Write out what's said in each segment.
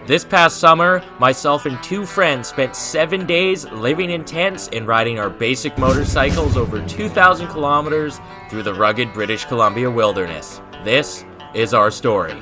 This past summer, myself and 2 friends spent 7 days living in tents and riding our basic motorcycles over 2,000 kilometers through the rugged British Columbia wilderness. This is our story.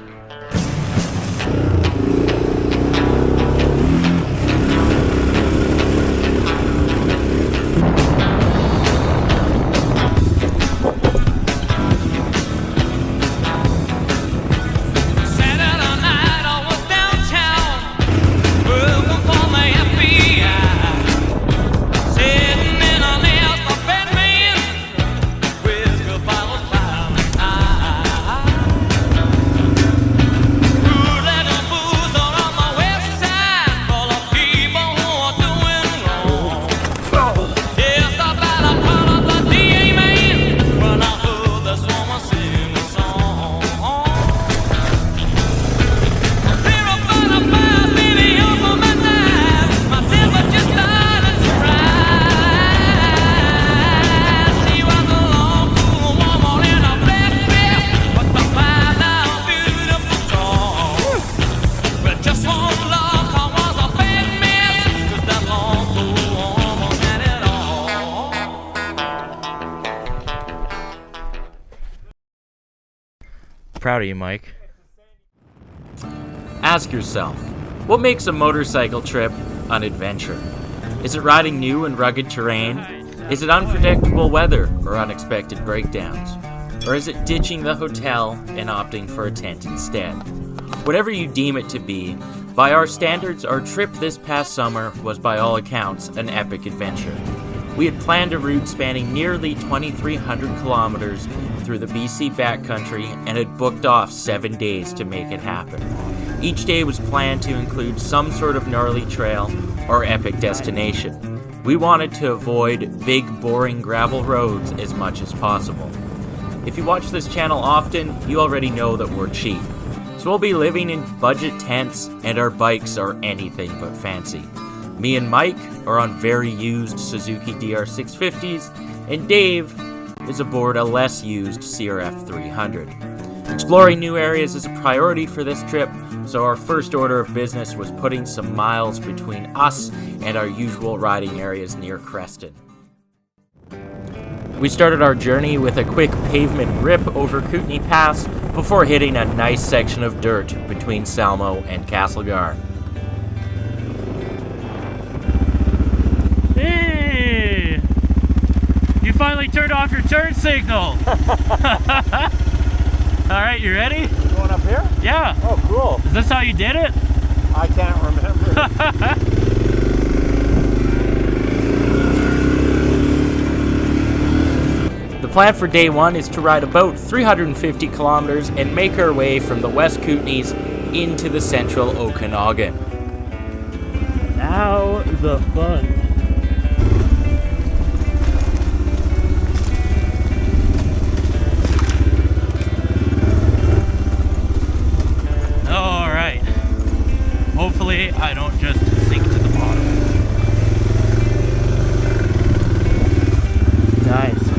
Proud of you, Mike. Ask yourself, what makes a motorcycle trip an adventure? Is it riding new and rugged terrain? Is it unpredictable weather or unexpected breakdowns? Or is it ditching the hotel and opting for a tent instead? Whatever you deem it to be, by our standards, our trip this past summer was by all accounts an epic adventure. We had planned a route spanning nearly 2,300 kilometers through the BC backcountry and had booked off 7 days to make it happen. Each day was planned to include some sort of gnarly trail or epic destination. We wanted to avoid big, boring gravel roads as much as possible. If you watch this channel often, you already know that we're cheap. So we'll be living in budget tents and our bikes are anything but fancy. Me and Mike are on very used Suzuki DR650s, and Dave is aboard a less used CRF 300. Exploring new areas is a priority for this trip, so our first order of business was putting some miles between us and our usual riding areas near Creston. We started our journey with a quick pavement rip over Kootenay Pass before hitting a nice section of dirt between Salmo and Castlegar. Hey! You finally turned off your turn signal! Alright, you ready? Going up here? Yeah. Oh, cool. Is this how you did it? I can't remember. The plan for day 1 is to ride about 350 kilometers and make our way from the West Kootenays into the central Okanagan. Now the fun. Alright. Hopefully I don't just sink to the bottom. Nice.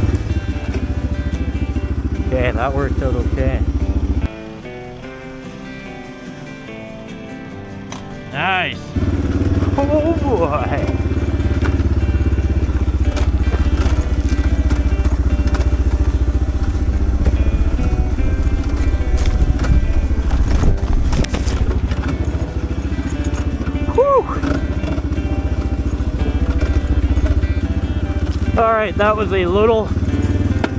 Okay, that worked out okay. Nice. Oh boy. Alright, that was a little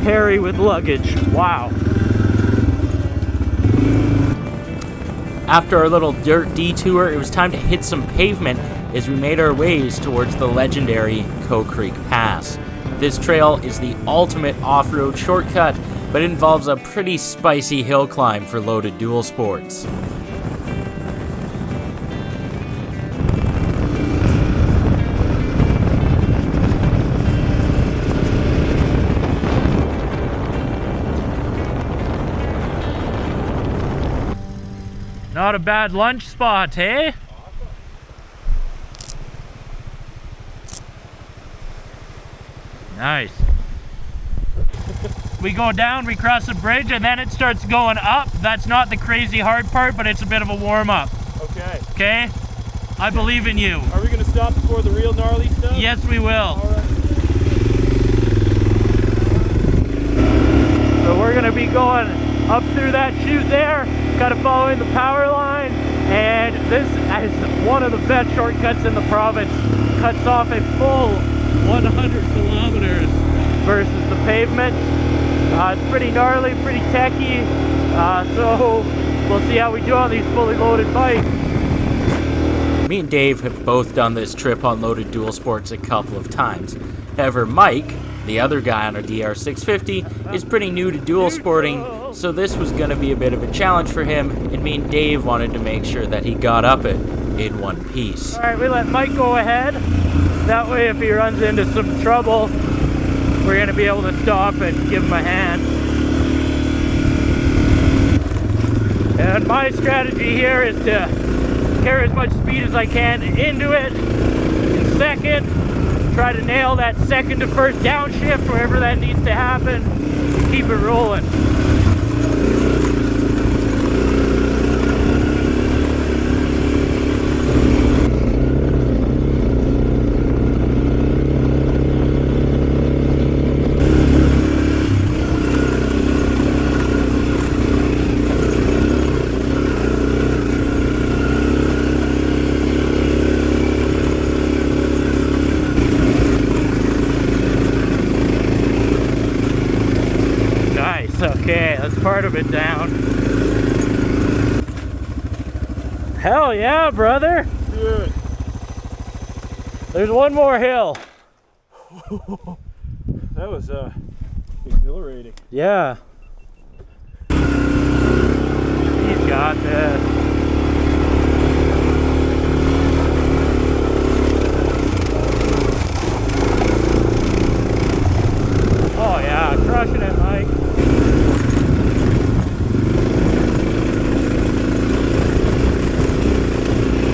hairy with luggage. Wow. After our little dirt detour, it was time to hit some pavement as we made our ways towards the legendary Coe Creek Pass. This trail is the ultimate off-road shortcut, but involves a pretty spicy hill climb for loaded dual sports. Not a bad lunch spot, eh? Nice. We go down, we cross the bridge, and then it starts going up. That's not the crazy hard part, but it's a bit of a warm-up. Okay. Okay? I believe in you. Are we gonna stop before the real gnarly stuff? Yes, we will. All right. So we're gonna be going up through that chute there, kind of following the power line, and this is one of the best shortcuts in the province. Cuts off a full 100 kilometers versus the pavement. It's pretty gnarly, pretty techy, so we'll see how we do on these fully loaded bikes. Me and Dave have both done this trip on loaded dual sports a couple of times. However, Mike, the other guy on our DR650, is pretty new to dual sporting, so this was going to be a bit of a challenge for him, and me and Dave wanted to make sure that he got up it in one piece. All right, we let Mike go ahead. That way, if he runs into some trouble, we're gonna be able to stop and give him a hand. And my strategy here is to carry as much speed as I can into it in second, try to nail that second to first downshift wherever that needs to happen, and keep it rolling. Okay, that's part of it down. Hell yeah, brother! Good. There's one more hill. That was exhilarating. Yeah. He's got this. Oh yeah, crushing it, Mike.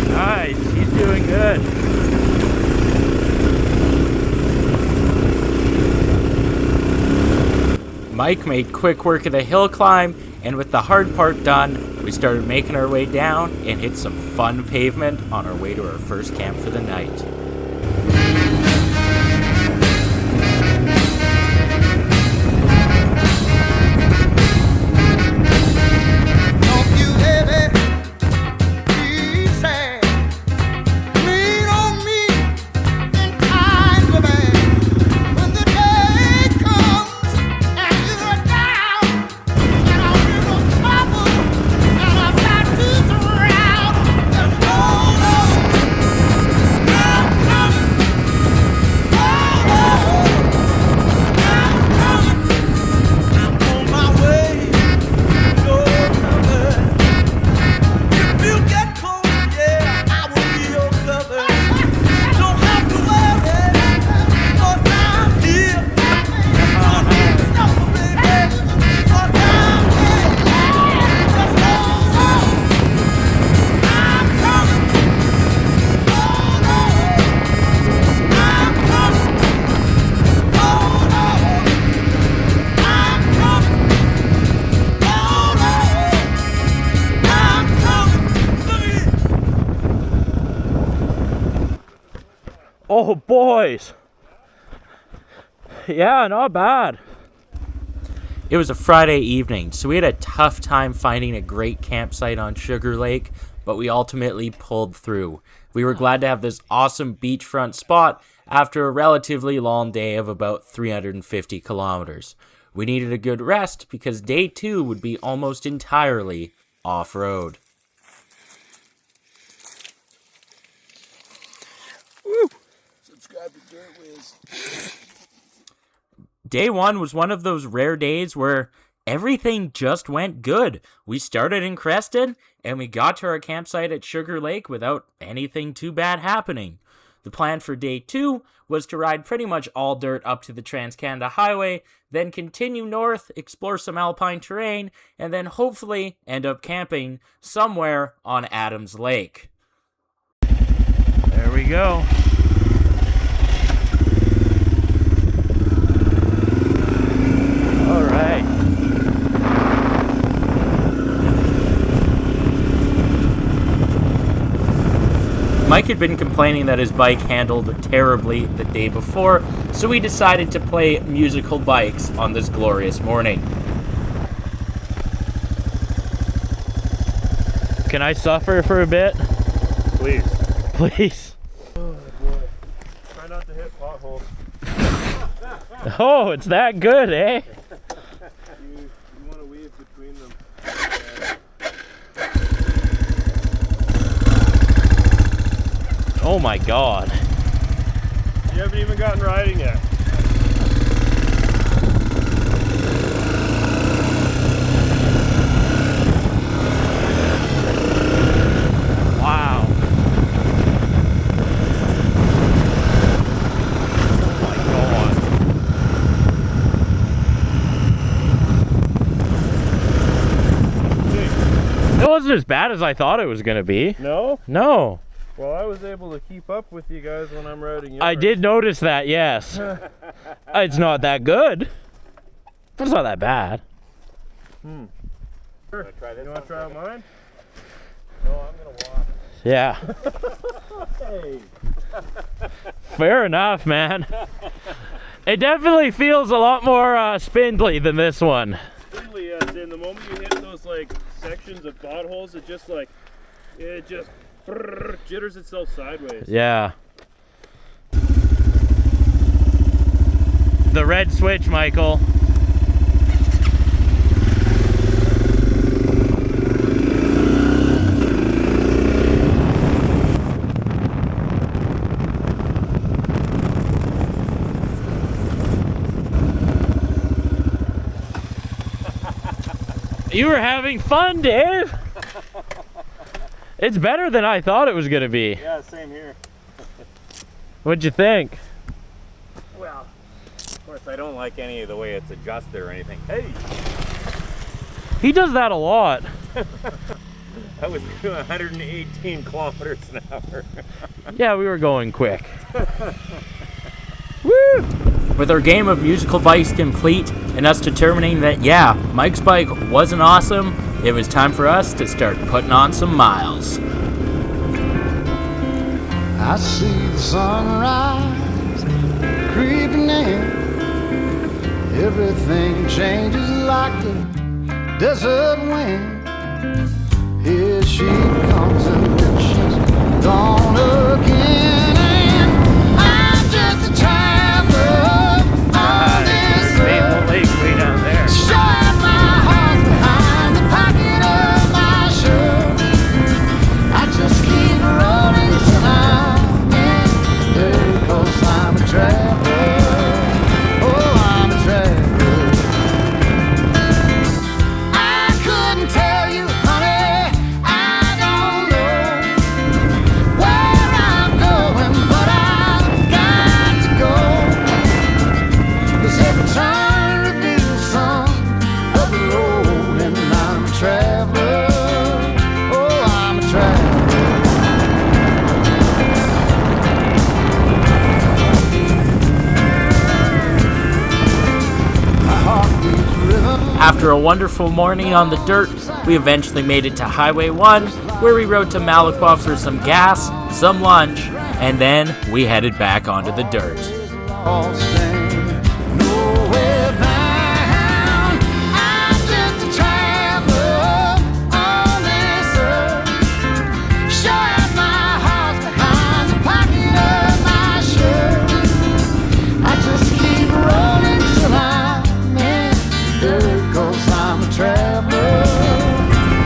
Nice, he's doing good. Mike made quick work of the hill climb, and with the hard part done, we started making our way down and hit some fun pavement on our way to our first camp for the night. Oh, boys. Yeah, not bad. It was a Friday evening, so we had a tough time finding a great campsite on Sugar Lake, but we ultimately pulled through. We were glad to have this awesome beachfront spot after a relatively long day of about 350 kilometers. We needed a good rest because day 2 would be almost entirely off-road. Woo! Subscribe to Dirt Whiz. Day 1 was one of those rare days where everything just went good. We started in Crested, and we got to our campsite at Sugar Lake without anything too bad happening. The plan for day 2 was to ride pretty much all dirt up to the Trans-Canada Highway, then continue north, explore some Alpine terrain, and then hopefully end up camping somewhere on Adams Lake. There we go. All right. Mike had been complaining that his bike handled terribly the day before, so we decided to play musical bikes on this glorious morning. Can I suffer for a bit? Please. Please. Oh boy. Try not to hit potholes. Oh, it's that good, eh? You want to weave between them. Oh my God. You haven't even gotten riding yet. Wow. Oh my God. It wasn't as bad as I thought it was gonna be. No? No. Well, I was able to keep up with you guys when I'm riding yours. I did notice that, yes. It's not that good, but it's not that bad. Sure. You want to try out mine? No, I'm going to walk. Yeah. Hey. Fair enough, man. It definitely feels a lot more spindly than this one. Really, yes. And the moment you hit those like sections of potholes, it just jitters itself sideways. Yeah. The red switch, Michael. You were having fun, Dave. It's better than I thought it was gonna be. Yeah, same here. What'd you think? Well, of course, I don't like any of the way it's adjusted or anything. Hey, He does that a lot. I was doing 118 kilometers an hour. Yeah, we were going quick. Woo! With our game of musical bikes complete and us determining that, yeah, Mike's bike wasn't awesome, it was time for us to start putting on some miles. I see the sunrise creeping in. Everything changes like the desert wind. Here she comes and then she's gone again. And I'm just a traveler on this earth. Lake way down there. Showing my heart behind the pocket of my shirt. I just keep rolling till I'm in there, 'cause I'm a traveler. Oh, I'm a traveler. I couldn't tell you, honey, I don't know where I'm going, but I've got to go. 'Cause every turn reveals some of the road, and I'm a traveler. Oh, I'm a traveler. My heart beats rhythm. After a wonderful morning on the dirt, we eventually made it to Highway 1, where we rode to Malaqua for some gas, some lunch, and then we headed back onto the dirt. Lost and nowhere bound. I'm just a traveler on this earth. Showing my heart behind the pocket of my shirt. I just keep rolling till I'm in dirt, 'cause I'm a traveler.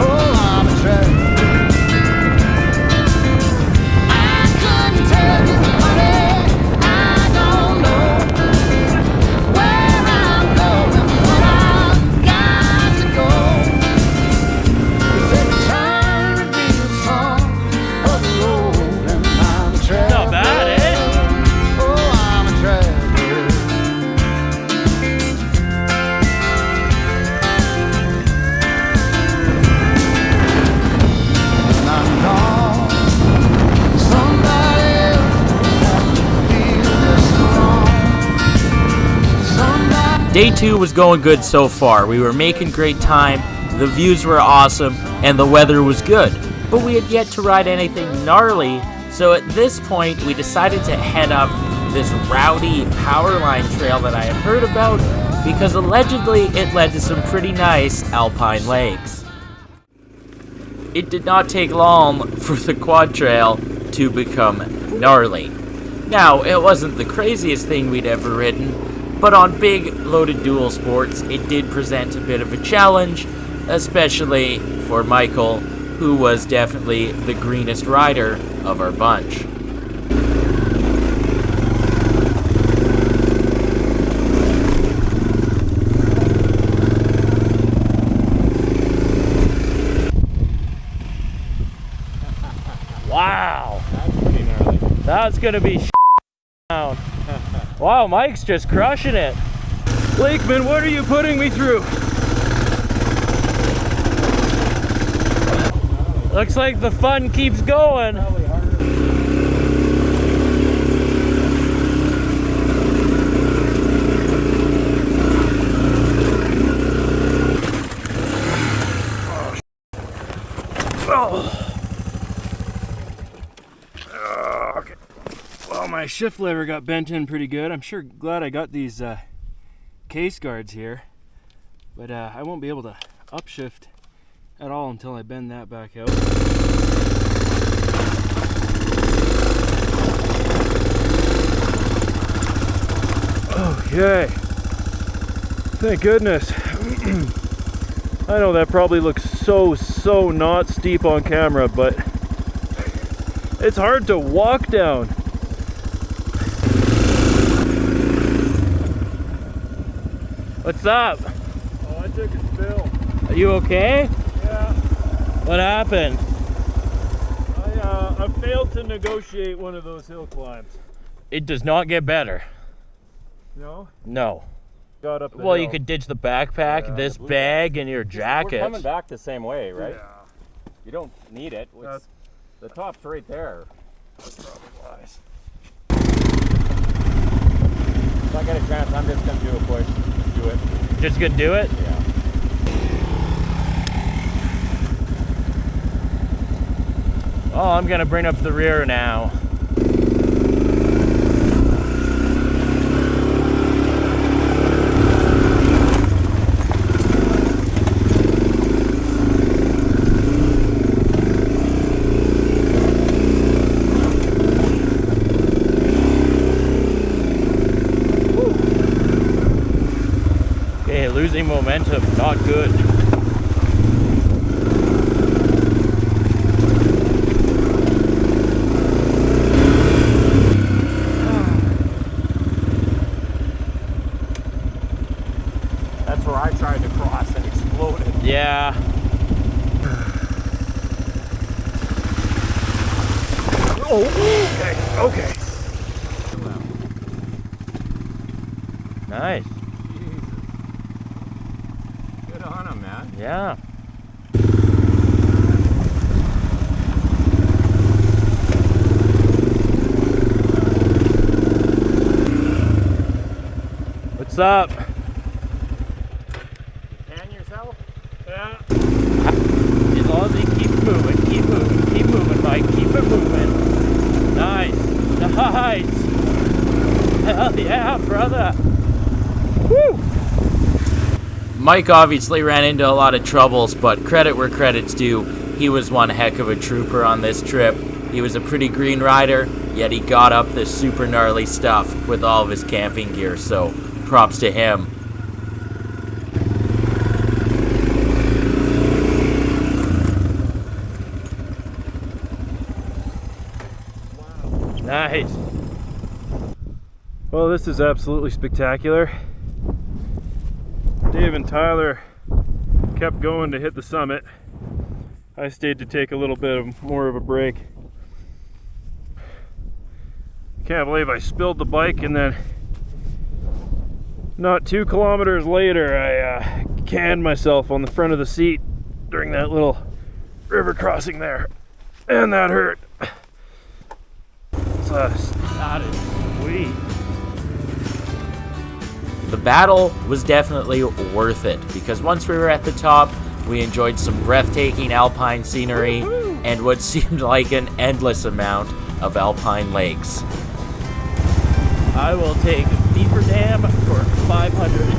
Oh, I'm a traveler. I couldn't tell you, honey, I don't know where I'm going, but I've got to go. 'Cause every turn reveals some of the road, and I'm a traveler. Not bad, eh? Oh, I'm a traveler. When I'm gone, somebody else will have to feel this wrong. Somebody. Day 2 was going good so far. We were making great time, the views were awesome, and the weather was good. But we had yet to ride anything gnarly, So at this point, we decided to head up this rowdy powerline trail that I had heard about because allegedly it led to some pretty nice alpine lakes. It did not take long for the quad trail to become gnarly. Now, it wasn't the craziest thing we'd ever ridden, but on big loaded dual sports, it did present a bit of a challenge, especially for Michael, who was definitely the greenest rider of our bunch. Wow, That's pretty gnarly. that's gonna be down. Wow, Mike's just crushing it. Blakeman, what are you putting me through? Looks like the fun keeps going. Okay. Well, my shift lever got bent in pretty good. I'm sure glad I got these case guards here, but I won't be able to upshift at all until I bend that back out. Okay. Thank goodness. I know that probably looks so not steep on camera, but it's hard to walk down. What's up? Oh, I took a spill. Are you okay? Yeah. What happened? I failed to negotiate one of those hill climbs. It does not get better. No? No. Got up the Well, hill. you could ditch the backpack, this bag, and your We're jacket. coming back the same way, right? Yeah. You don't need it. That's- The top's right there. That's probably wise. If I get a chance, I'm just gonna do a push. Do it. Just gonna do it? Yeah. Oh, I'm gonna bring up the rear now. Okay, losing momentum, not good. That's where I tried to cross and exploded. Yeah. Oh, okay. Nice. Good on him, man. Yeah. What's up? Pan yourself? Yeah. As long as you keep moving, Mike, keep it moving. Nice. Hell yeah, brother. Woo! Mike obviously ran into a lot of troubles, but credit where credit's due. He was one heck of a trooper on this trip. He was a pretty green rider, yet he got up this super gnarly stuff with all of his camping gear, so props to him. Nice. Well, this is absolutely spectacular. Dave and Tyler kept going to hit the summit. I stayed to take a little bit more of a break. Can't believe I spilled the bike, and then not 2 kilometers later I canned myself on the front of the seat during that little river crossing there, and that hurt. That is sweet. The battle was definitely worth it, because once we were at the top, we enjoyed some breathtaking alpine scenery and what seemed like an endless amount of Alpine lakes. I will take Beaver Dam for 500.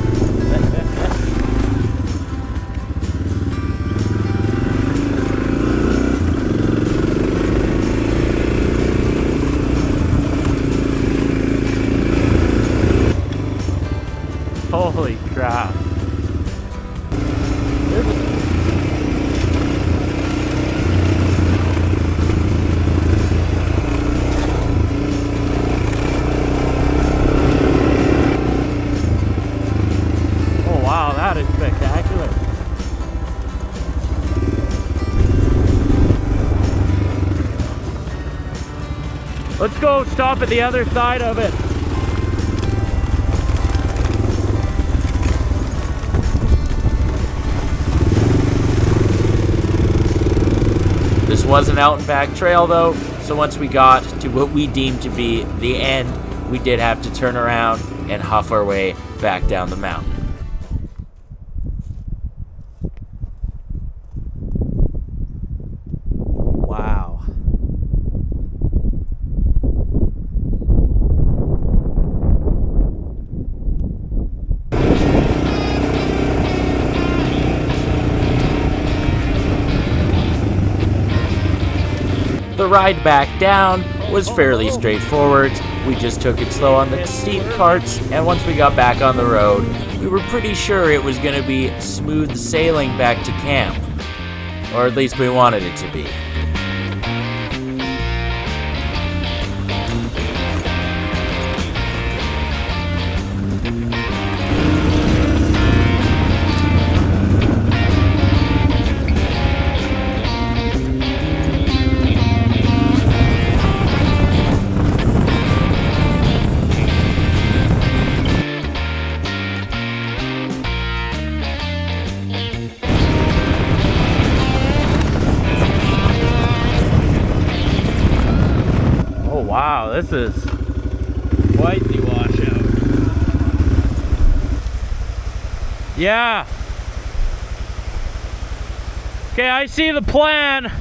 Holy crap. Oh wow, that is spectacular. Let's go stop at the other side of it. This was an out and back trail though, so once we got to what we deemed to be the end, we did have to turn around and huff our way back down the mountain. Wow. The ride back down was fairly straightforward. We just took it slow on the steep parts, and once we got back on the road, we were pretty sure it was going to be smooth sailing back to camp. Or at least we wanted it to be. Wow, this is quite the washout. Yeah. Okay, I see the plan.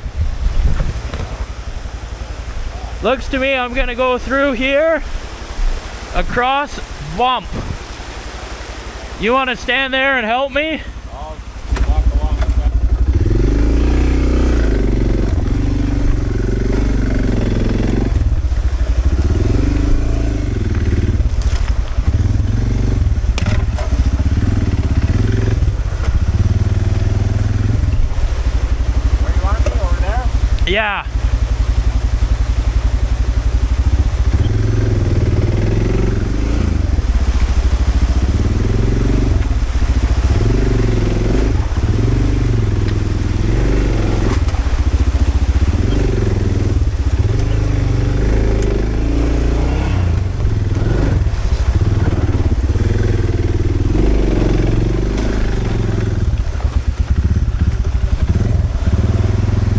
Looks to me I'm gonna go through here, across, bump. You wanna stand there and help me? I'll walk along the back. Where you want me? Over there? Yeah.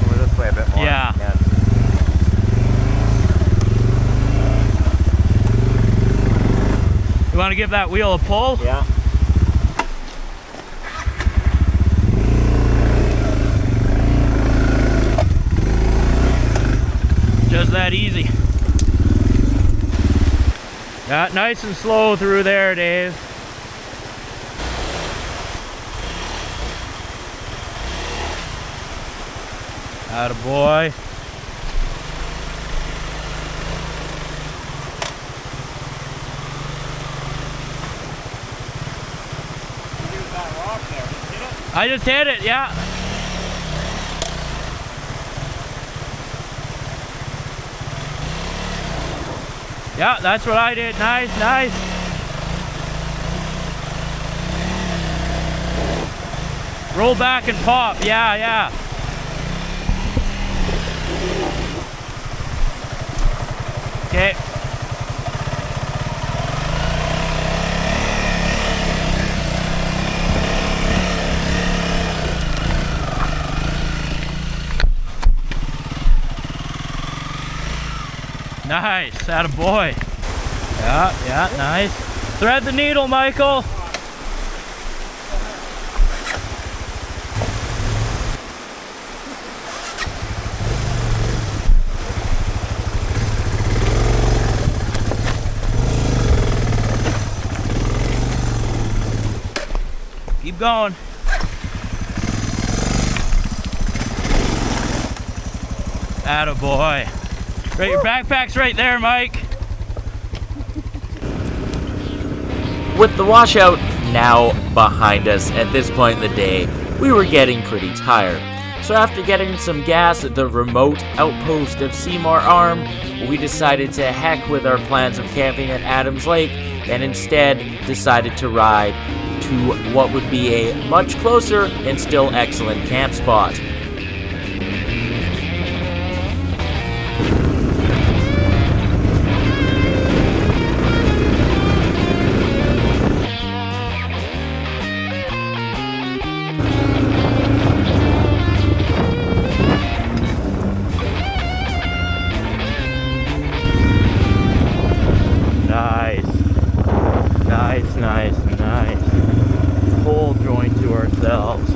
Over this way a bit more. Yeah. You want to give that wheel a pull? Yeah. Just that easy. Yeah, nice and slow through there, Dave. Attaboy. I just hit it, yeah. Yeah, that's what I did. Nice, nice. Roll back and pop. Yeah, yeah. Okay. Nice, attaboy. Yeah, yeah, nice. Thread the needle, Michael. going. Attaboy. Right, your backpack's right there, Mike. With the washout now behind us at this point in the day, we were getting pretty tired. So after getting some gas at the remote outpost of Seymour Arm, we decided to heck with our plans of camping at Adams Lake and instead decided to ride to what would be a much closer and still excellent camp spot. Nice. Full joint to ourselves.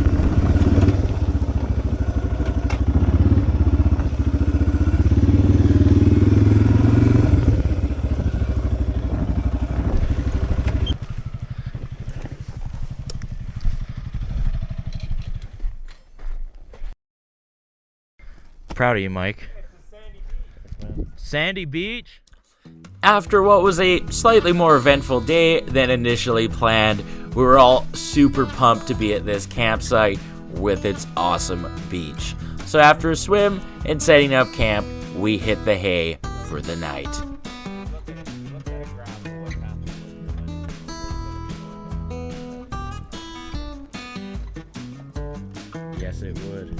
Proud of you, Mike. Sandy Beach? After what was a slightly more eventful day than initially planned, we were all super pumped to be at this campsite with its awesome beach. So after a swim and setting up camp, we hit the hay for the night. Yes, it would.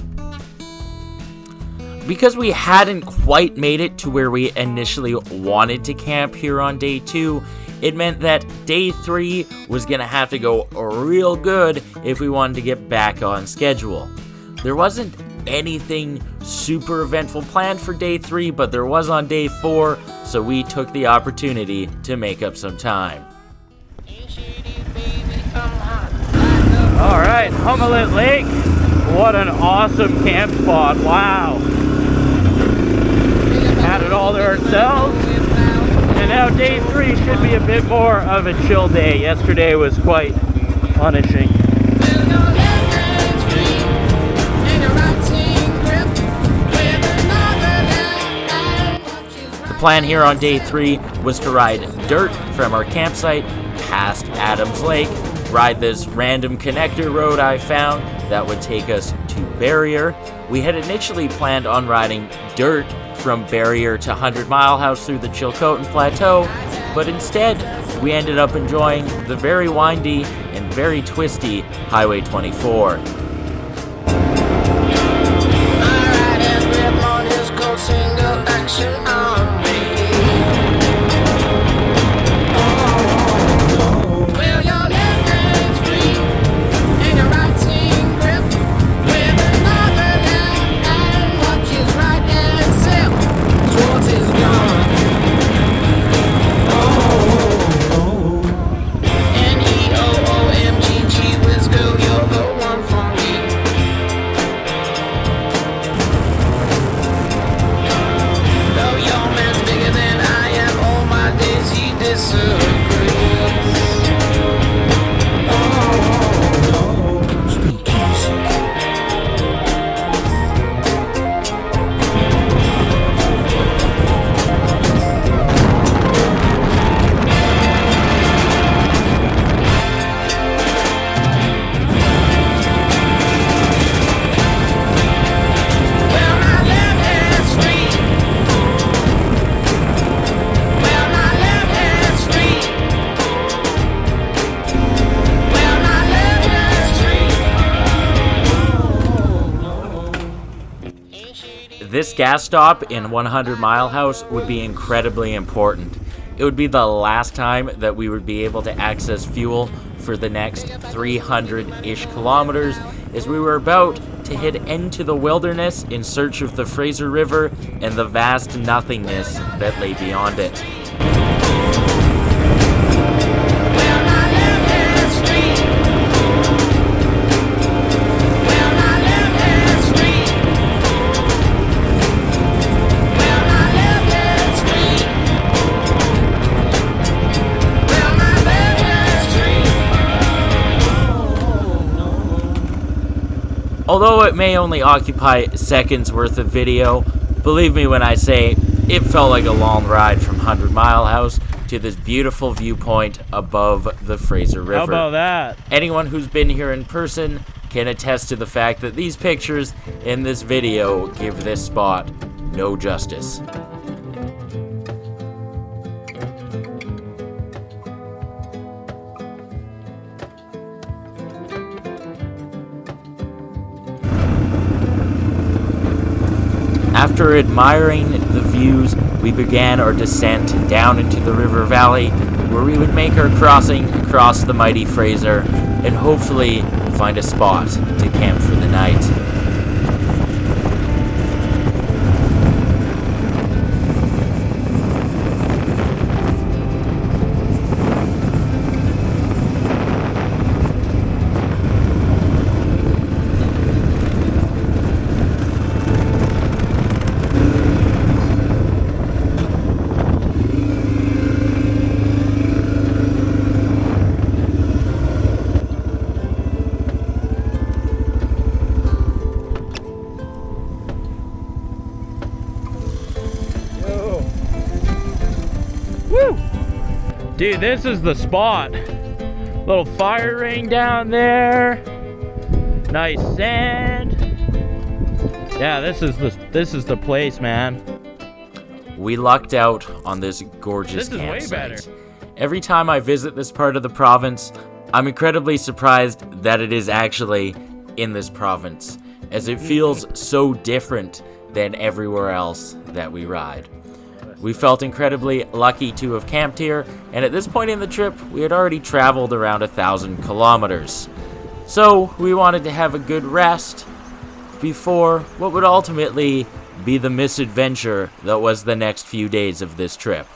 Because we hadn't quite made it to where we initially wanted to camp here on day 2, it meant that day 3 was going to have to go real good if we wanted to get back on schedule. There wasn't anything super eventful planned for day 3, but there was on day 4, so we took the opportunity to make up some time. Alright, Hummelet Lake. What an awesome camp spot. Wow. Had it all to ourselves. And now day 3 should be a bit more of a chill day. Yesterday was quite punishing. The plan here on day 3 was to ride dirt from our campsite past Adams Lake, ride this random connector road I found that would take us to Barrier. We had initially planned on riding dirt from Barrier to 100 Mile House through the Chilcotin Plateau, but instead we ended up enjoying the very windy and very twisty Highway 24. This gas stop in 100 Mile House would be incredibly important. It would be the last time that we would be able to access fuel for the next 300-ish kilometers, as we were about to head into the wilderness in search of the Fraser River and the vast nothingness that lay beyond it. Although it may only occupy seconds worth of video, believe me when I say it felt like a long ride from 100 Mile House to this beautiful viewpoint above the Fraser River. How about that? Anyone who's been here in person can attest to the fact that these pictures in this video give this spot no justice. After admiring the views, we began our descent down into the river valley, where we would make our crossing across the mighty Fraser and hopefully find a spot to camp for the night. Dude, this is the spot. Little fire ring down there. Nice sand. Yeah, this is the place, man. We lucked out on this gorgeous This is way campsite. better. Every time I visit this part of the province, I'm incredibly surprised that it is actually in this province, as it feels so different than everywhere else that we ride. We felt incredibly lucky to have camped here, and at this point in the trip, we had already traveled around 1,000 kilometers. So we wanted to have a good rest before what would ultimately be the misadventure that was the next few days of this trip.